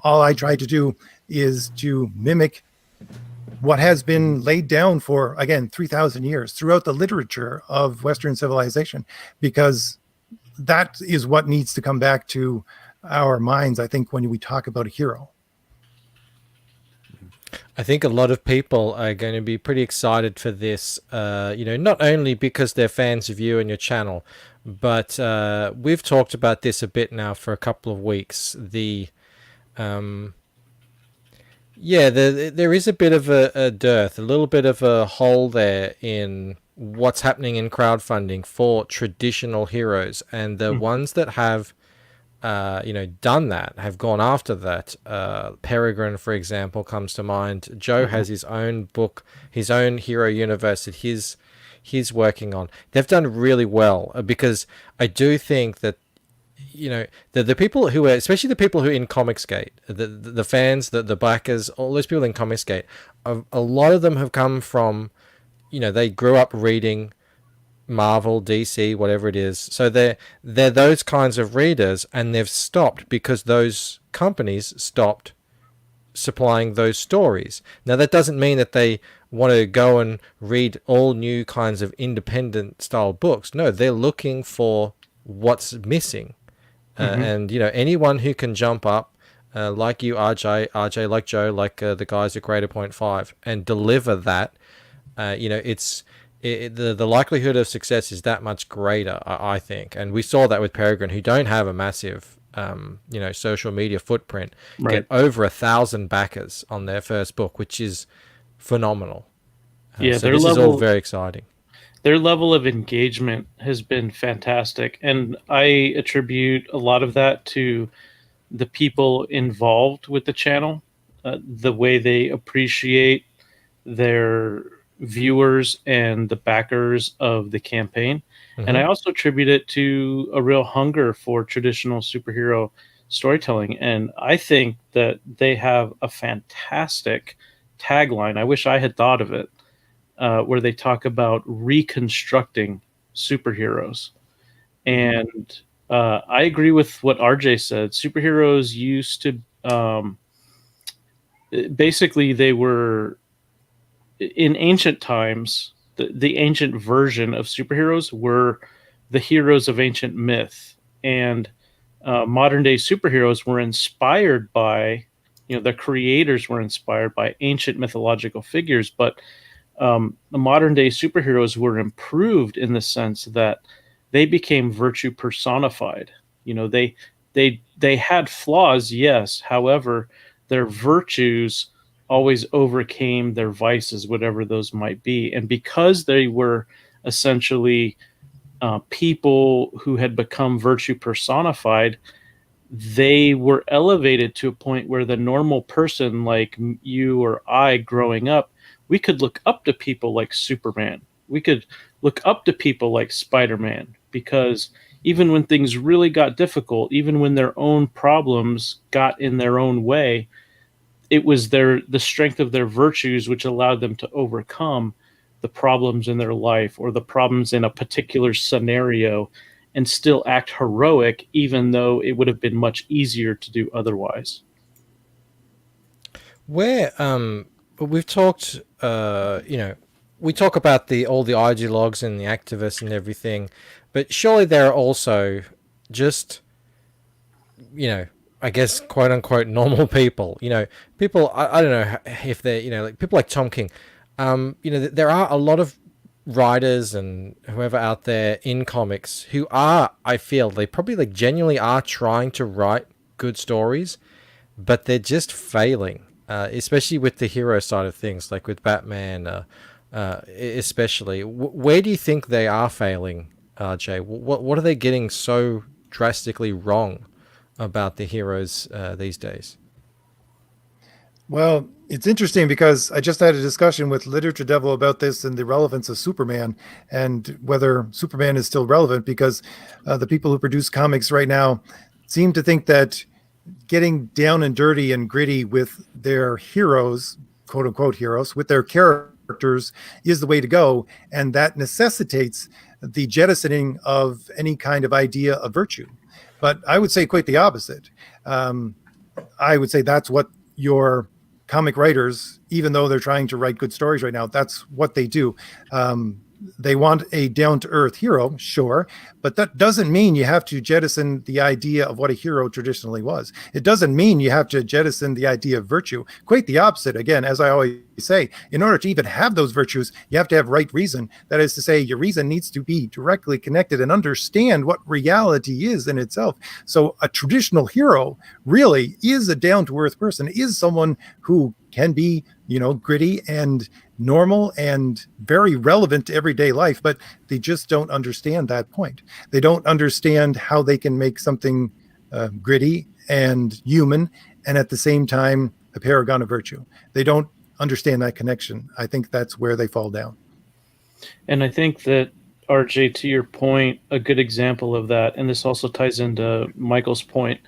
all I try to do is to mimic what has been laid down for, again, 3,000 years throughout the literature of Western civilization, because that is what needs to come back to our minds, I think, when we talk about a hero. I think a lot of people are going to be pretty excited for this, not only because they're fans of you and your channel, but we've talked about this a bit now for a couple of weeks. There is a bit of a dearth, a little bit of a hole there in what's happening in crowdfunding for traditional heroes, and the ones that have done that, have gone after that. Peregrine, for example, comes to mind. Joe has his own book, his own hero universe that he's working on. They've done really well, because I do think that the people who are, especially the people who are in Comicsgate, the fans, the backers, all those people in Comicsgate, a lot of them have come from, they grew up reading Marvel, DC, whatever it is. So they're those kinds of readers, and they've stopped because those companies stopped supplying those stories. Now, that doesn't mean that they want to go and read all new kinds of independent style books. No, they're looking for what's missing. And anyone who can jump up, like you, RJ, like Joe, like the guys at Greater Point 5, and deliver that, the likelihood of success is that much greater, I think. And we saw that with Peregrine, who don't have a massive, social media footprint, get over 1,000 backers on their first book, which is phenomenal. So this is all very exciting. Their level of engagement has been fantastic, and I attribute a lot of that to the people involved with the channel. the way they appreciate their viewers and the backers of the campaign. And I also attribute it to a real hunger for traditional superhero storytelling. And I think that they have a fantastic tagline. I wish I had thought of it, where they talk about reconstructing superheroes. And I agree with what RJ said. Superheroes used to, basically, they were, in ancient times, the ancient version of superheroes were the heroes of ancient myth. And modern day superheroes were inspired by, the creators were inspired by ancient mythological figures. But the modern day superheroes were improved in the sense that they became virtue personified. They had flaws, yes. However, their virtues always overcame their vices, whatever those might be. And because they were essentially people who had become virtue personified, they were elevated to a point where the normal person like you or I growing up, we could look up to people like Superman. We could look up to people like Spider-Man, because even when things really got difficult, even when their own problems got in their own way, it was the strength of their virtues which allowed them to overcome the problems in their life or the problems in a particular scenario and still act heroic, even though it would have been much easier to do otherwise. Where we've talked, we talk about all the ideologues and the activists and everything, but surely there are also just, I guess, quote unquote, normal people, people, I don't know if they're, like people like Tom King. There are a lot of writers and whoever out there in comics who are, I feel, they probably like genuinely are trying to write good stories, but they're just failing, especially with the hero side of things, like with Batman, especially. Where do you think they are failing, RJ? What are they getting so drastically wrong about the heroes these days? Well, it's interesting because I just had a discussion with Literature Devil about this and the relevance of Superman and whether Superman is still relevant, because the people who produce comics right now seem to think that getting down and dirty and gritty with their heroes, quote unquote heroes, with their characters is the way to go. And that necessitates the jettisoning of any kind of idea of virtue. But I would say quite the opposite. I would say that's what your comic writers, even though they're trying to write good stories right now, that's what they do. They want a down-to-earth hero, sure, but that doesn't mean you have to jettison the idea of what a hero traditionally was. It doesn't mean you have to jettison the idea of virtue. Quite the opposite. Again, as I always say, in order to even have those virtues, you have to have right reason. That is to say, your reason needs to be directly connected and understand what reality is in itself. So a traditional hero really is a down-to-earth person, is someone who can be, gritty and normal and very relevant to everyday life, but they just don't understand that point. They don't understand how they can make something gritty and human and at the same time a paragon of virtue. They don't understand that connection. I think that's where they fall down. And I think that, RJ, to your point, a good example of that, and this also ties into Michael's point,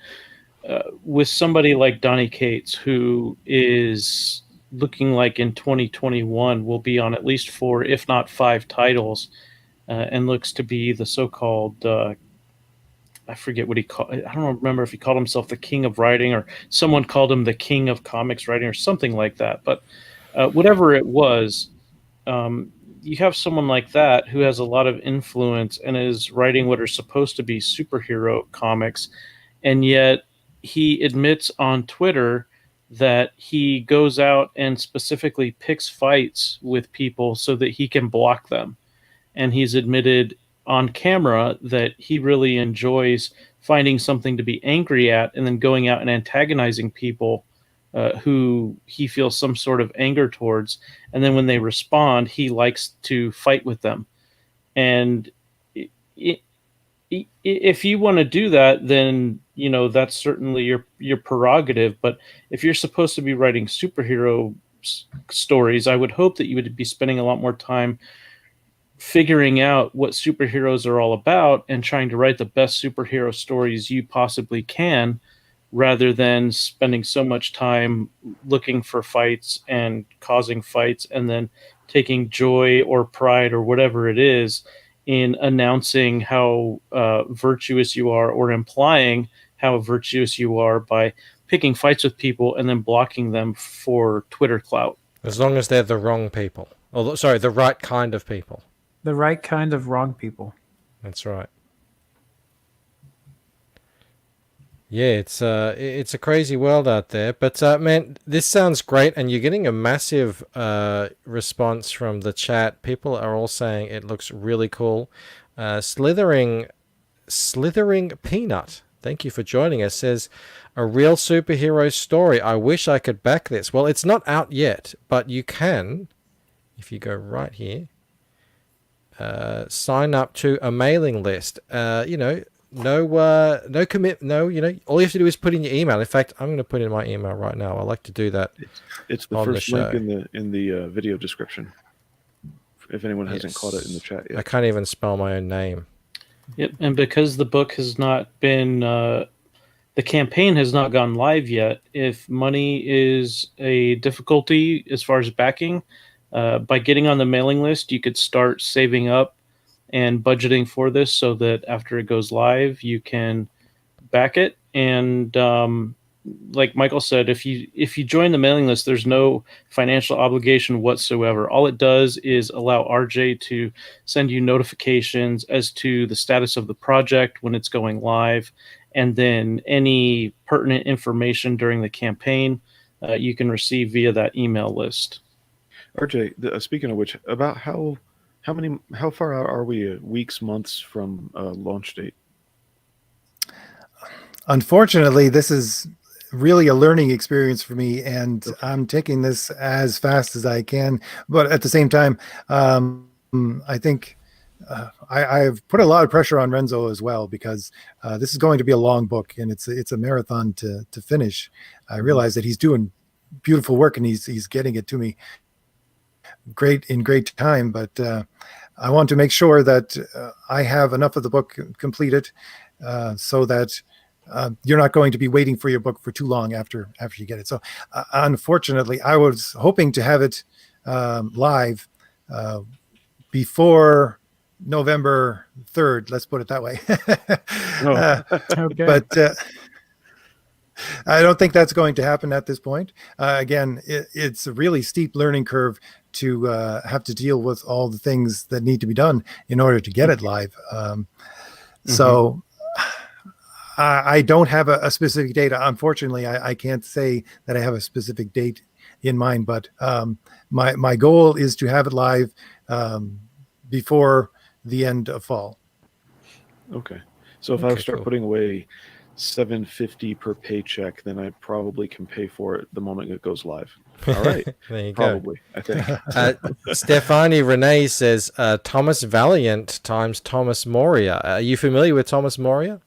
with somebody like Donny Cates, who is looking like in 2021 will be on at least 4, if not 5 titles, and looks to be the so-called, I forget what he called. I don't remember if he called himself the king of writing or someone called him the king of comics writing or something like that. But whatever it was, you have someone like that who has a lot of influence and is writing what are supposed to be superhero comics, and yet he admits on Twitter that he goes out and specifically picks fights with people so that he can block them. And he's admitted on camera that he really enjoys finding something to be angry at and then going out and antagonizing people who he feels some sort of anger towards. And then when they respond, he likes to fight with them. And if you want to do that, then that's certainly your prerogative. But if you're supposed to be writing superhero stories, I would hope that you would be spending a lot more time figuring out what superheroes are all about and trying to write the best superhero stories you possibly can, rather than spending so much time looking for fights and causing fights and then taking joy or pride or whatever it is in announcing how virtuous you are, or implying how virtuous you are by picking fights with people and then blocking them for Twitter clout. As long as they're the wrong people. Or, sorry, the right kind of people. The right kind of wrong people. That's right. Yeah, it's a crazy world out there. But, man, this sounds great, and you're getting a massive response from the chat. People are all saying it looks really cool. Slithering Peanut, thank you for joining us, says, a real superhero story. I wish I could back this. Well, it's not out yet, but you can, if you go right here, sign up to a mailing list. No commit. No, all you have to do is put in your email. In fact, I'm going to put in my email right now. I like to do that. It's the first link in the video description. If anyone hasn't caught it in the chat yet, I can't even spell my own name. Yep, and because the book has not been, the campaign has not gone live yet. If money is a difficulty as far as backing, by getting on the mailing list, you could start saving up and budgeting for this so that after it goes live, you can back it. And like Michael said, if you join the mailing list, there's no financial obligation whatsoever. All it does is allow RJ to send you notifications as to the status of the project when it's going live, and then any pertinent information during the campaign you can receive via that email list. RJ, speaking of which, about how far out are we? Weeks, months from launch date? Unfortunately, this is really a learning experience for me, and I'm taking this as fast as I can. But at the same time, I think I've put a lot of pressure on Renzo as well, because this is going to be a long book, and it's a marathon to finish. I realize that he's doing beautiful work, and he's getting it to me great time, but I want to make sure that I have enough of the book completed so that you're not going to be waiting for your book for too long after you get it. So unfortunately, I was hoping to have it live before November 3rd, let's put it that way. Okay. But I don't think that's going to happen at this point. Again, it's a really steep learning curve to have to deal with all the things that need to be done in order to get it live. So I don't have a specific date. Unfortunately, I can't say that I have a specific date in mind, but my goal is to have it live before the end of fall. Okay. So if I start putting away $750 per paycheck, then I probably can pay for it the moment it goes live. All right. There you probably, I think. Stephanie Renee says Thomas Valiant times Thomas Moria. Are you familiar with Thomas Moria?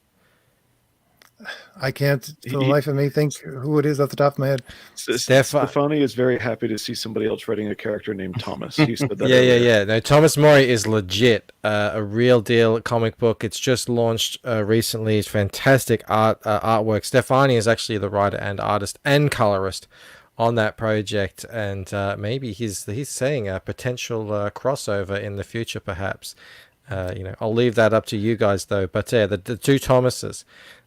I can't, for the life of me, think who it is off the top of my head. Stefani is very happy to see somebody else writing a character named Thomas. He said that yeah. No, Thomas Moria is legit, a real deal comic book. It's just launched recently. It's fantastic artwork. Stefani is actually the writer and artist and colorist on that project, and maybe he's saying a potential crossover in the future, perhaps. I'll leave that up to you guys though. But yeah, the two Thomases.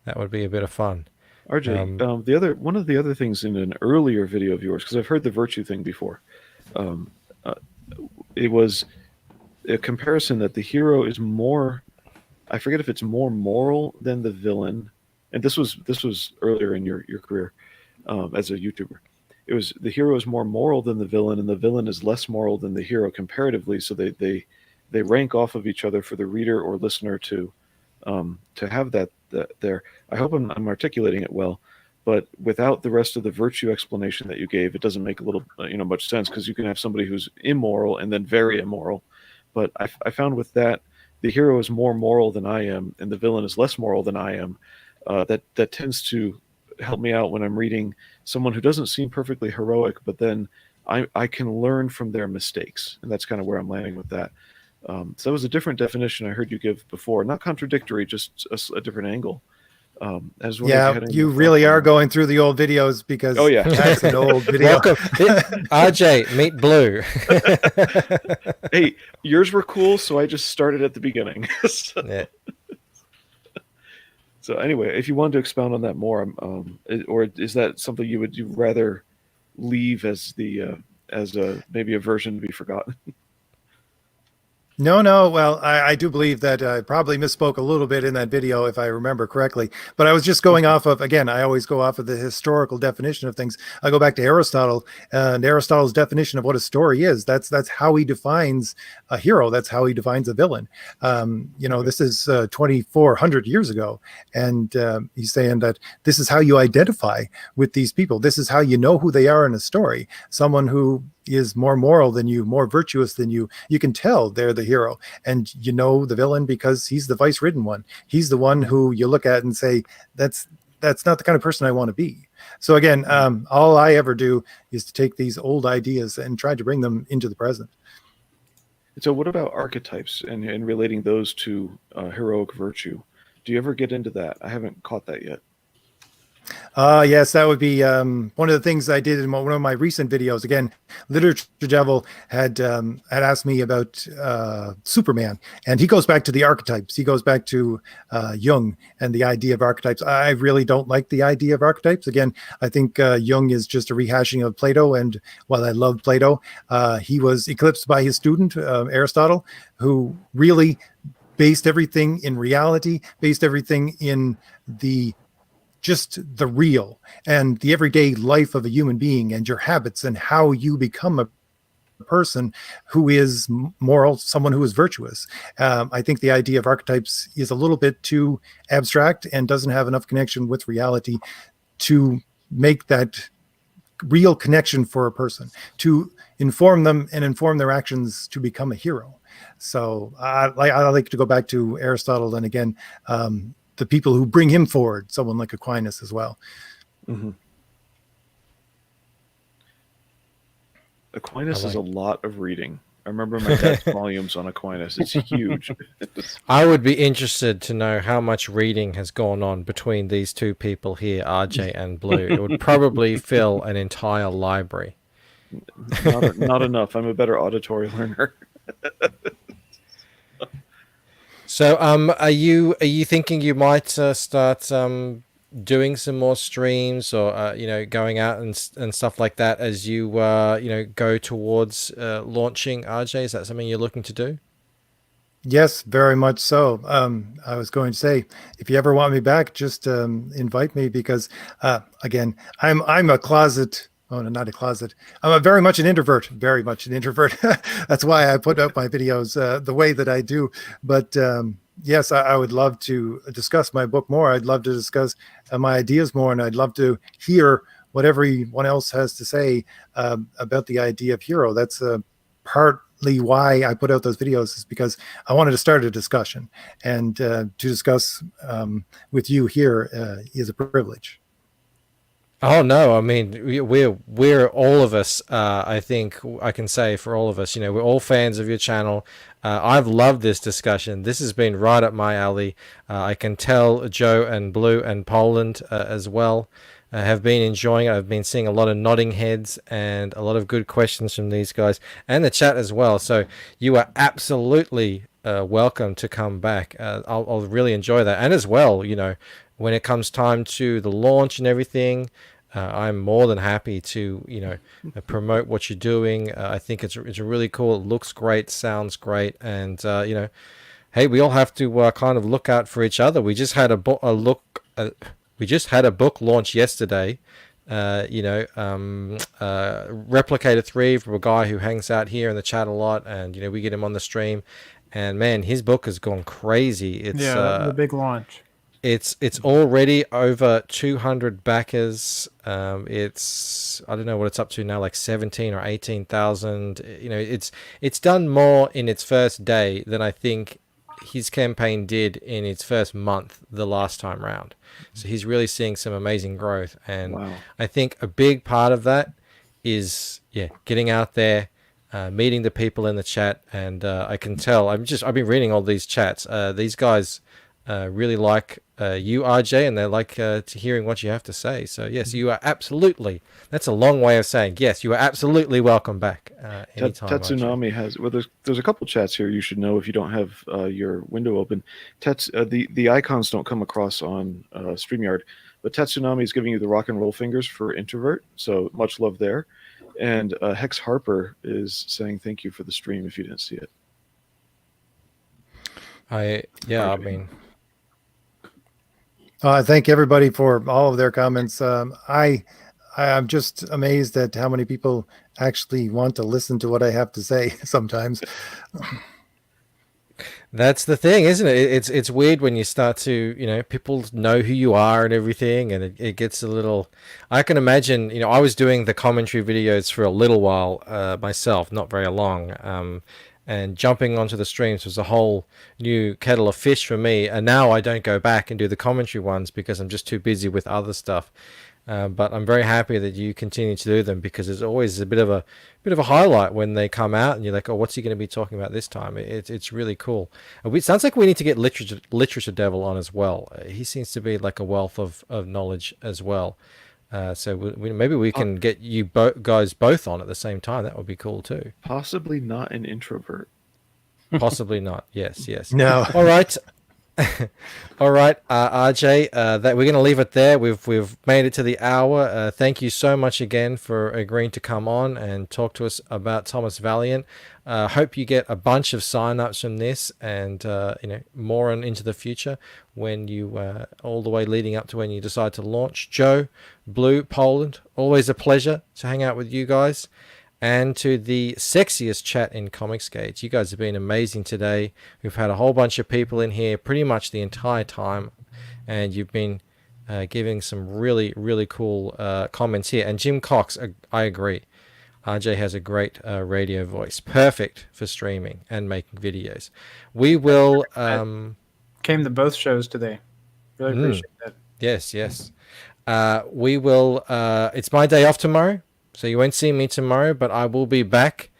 That would be a bit of fun. RJ, one of the other things in an earlier video of yours, because I've heard the virtue thing before, it was a comparison that the hero is more, I forget if it's more moral than the villain, and this was earlier in your career as a YouTuber. It was the hero is more moral than the villain, and the villain is less moral than the hero comparatively. So they rank off of each other for the reader or listener to have that there. I hope I'm articulating it well, but without the rest of the virtue explanation that you gave, it doesn't make a little much sense, because you can have somebody who's immoral and then very immoral. But I found with that the hero is more moral than I am and the villain is less moral than I am, that tends to help me out when I'm reading someone who doesn't seem perfectly heroic, but then I can learn from their mistakes, and that's kind of where I'm landing with that. So that was a different definition I heard you give before, not contradictory, just a different angle. Yeah, you really are going through the old videos because oh yeah, that's an old video. Welcome, RJ, meet Blue. Hey, yours were cool, so I just started at the beginning. Yeah. So anyway, if you wanted to expound on that more, or is that something you would rather leave as maybe a version to be forgotten? No. Well, I do believe that I probably misspoke a little bit in that video, if I remember correctly. But I was just going off of, again, I always go off of the historical definition of things. I go back to Aristotle and Aristotle's definition of what a story is. That's how he defines a hero. That's how he defines a villain. This is 2,400 years ago. And he's saying that this is how you identify with these people. This is how you know who they are in a story. Someone who is more moral than you, more virtuous than you. You can tell they're the hero, and you know the villain because he's the vice-ridden one. He's the one who you look at and say, that's not the kind of person I want to be. So again, all I ever do is to take these old ideas and try to bring them into the present. So what about archetypes and relating those to heroic virtue? Do you ever get into that? I haven't caught that yet. Yes, that would be one of the things I did in one of my recent videos. Again, Literature Devil had asked me about Superman, and he goes back to the archetypes. He goes back to Jung and the idea of archetypes. I really don't like the idea of archetypes. Again, I think Jung is just a rehashing of Plato, and while I love Plato, he was eclipsed by his student, Aristotle, who really based everything in reality, based everything in just the real and the everyday life of a human being and your habits and how you become a person who is moral, someone who is virtuous. I think the idea of archetypes is a little bit too abstract and doesn't have enough connection with reality to make that real connection for a person, to inform them and inform their actions to become a hero. So I like to go back to Aristotle, and again, the people who bring him forward, someone like Aquinas as well. Mm-hmm. Aquinas is a lot of reading. I remember my dad's volumes on Aquinas. It's huge. I would be interested to know how much reading has gone on between these two people here, RJ and Blue. It would probably fill an entire library. Not enough. I'm a better auditory learner. So, are you thinking you might start doing some more streams, or going out and stuff like that as you go towards launching RJ? Is that something you're looking to do? Yes, very much so. I was going to say, if you ever want me back, just invite me, because again, I'm a closet. Oh, no, not a closet. I'm very much an introvert. That's why I put up my videos the way that I do. But yes, I would love to discuss my book more. I'd love to discuss my ideas more, and I'd love to hear what everyone else has to say about the idea of hero. That's partly why I put out those videos, is because I wanted to start a discussion, and to discuss with you here is a privilege. Oh no, I mean we're all of us. I think I can say for all of us, we're all fans of your channel. I've loved this discussion. This has been right up my alley. I can tell Joe and Blue and Poland as well have been enjoying it. I've been seeing a lot of nodding heads and a lot of good questions from these guys and the chat as well. So you are absolutely welcome to come back. I'll really enjoy that. And as well, when it comes time to the launch and everything, I'm more than happy to, promote what you're doing. I think it's really cool. It looks great, sounds great. And, hey, we all have to kind of look out for each other. We just had a book launch yesterday. Replicator 3 from a guy who hangs out here in the chat a lot, and we get him on the stream, and man, his book has gone crazy. It's the big launch. It's already over 200 backers. It's, I don't know what it's up to now, like 17 or 18,000. It's done more in its first day than I think his campaign did in its first month the last time round. So he's really seeing some amazing growth. And Wow. I think a big part of that is, getting out there, meeting the people in the chat. And I can tell, I've been reading all these chats. These guys really like you, RJ, and they like to hearing what you have to say. So yes, you are absolutely, that's a long way of saying, yes, you are absolutely welcome back anytime. Tetsunami has, well, there's a couple chats here you should know if you don't have your window open. The icons don't come across on StreamYard, but Tetsunami is giving you the rock and roll fingers for introvert, so much love there. And Hex Harper is saying thank you for the stream if you didn't see it. I mean, I thank everybody for all of their comments. I'm just amazed at how many people actually want to listen to what I have to say sometimes. that's the thing, isn't it? It's weird when you start to, people know who you are and everything, and it gets a little. I can imagine, I was doing the commentary videos for a little while myself, not very long. And jumping onto the streams was a whole new kettle of fish for me. And now I don't go back and do the commentary ones because I'm just too busy with other stuff. But I'm very happy that you continue to do them, because it's always a bit of a highlight when they come out and you're like, oh, what's he going to be talking about this time? It's really cool. It sounds like we need to get Literature Devil on as well. He seems to be like a wealth of knowledge as well. So maybe we can get you guys both on at the same time. That would be cool too. Possibly not an introvert. Possibly not. Yes. No. All right. All right, RJ, that we're going to leave it there. We've made it to the hour. Thank you so much again for agreeing to come on and talk to us about Thomas Valiant. Hope you get a bunch of sign-ups from this, and more on into the future when you all the way leading up to when you decide to launch. Joe, Blue, Poland, always a pleasure to hang out with you guys. And to the sexiest chat in Comicsgate. You guys have been amazing today. We've had a whole bunch of people in here pretty much the entire time, and you've been giving some really, really cool comments here. And Jim Cox, I agree. RJ has a great radio voice. Perfect for streaming and making videos. We will... Came to both shows today. Really appreciate that. Yes. We will... it's my day off tomorrow. So you won't see me tomorrow, but I will be back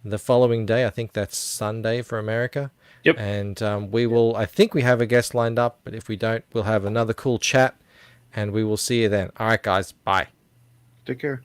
the following day. I think that's Sunday for America. Yep. And we will, I think we have a guest lined up, but if we don't, we'll have another cool chat, and we will see you then. All right, guys. Bye. Take care.